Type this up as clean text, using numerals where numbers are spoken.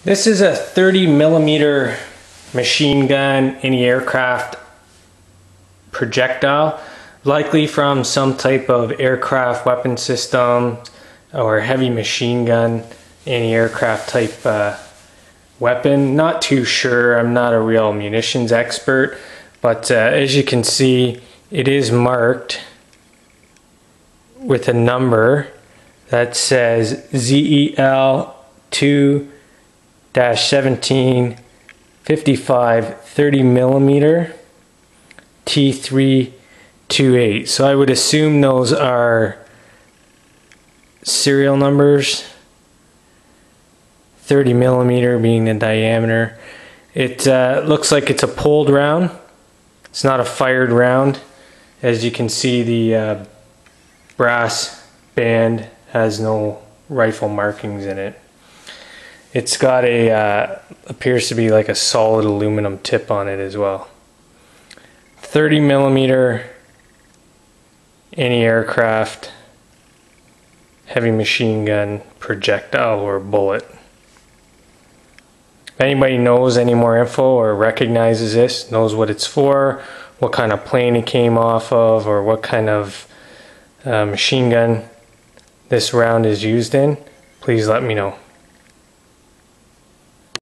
This is a 30 millimeter machine gun anti-aircraft projectile, likely from some type of aircraft weapon system or heavy machine gun anti-aircraft type weapon. Not too sure, I'm not a real munitions expert, but as you can see, it is marked with a number that says ZEL 2-17 55 30 millimeter T328. So I would assume those are serial numbers, 30 millimeter being the diameter. It looks like it's a pulled round. It's not a fired round. As you can see, the brass band has no rifle markings in it. It's got a appears to be like a solid aluminum tip on it as well. 30 millimeter anti-aircraft heavy machine gun projectile or bullet. If anybody knows any more info or recognizes this, knows what it's for, what kind of plane it came off of, or what kind of machine gun this round is used in, please let me know.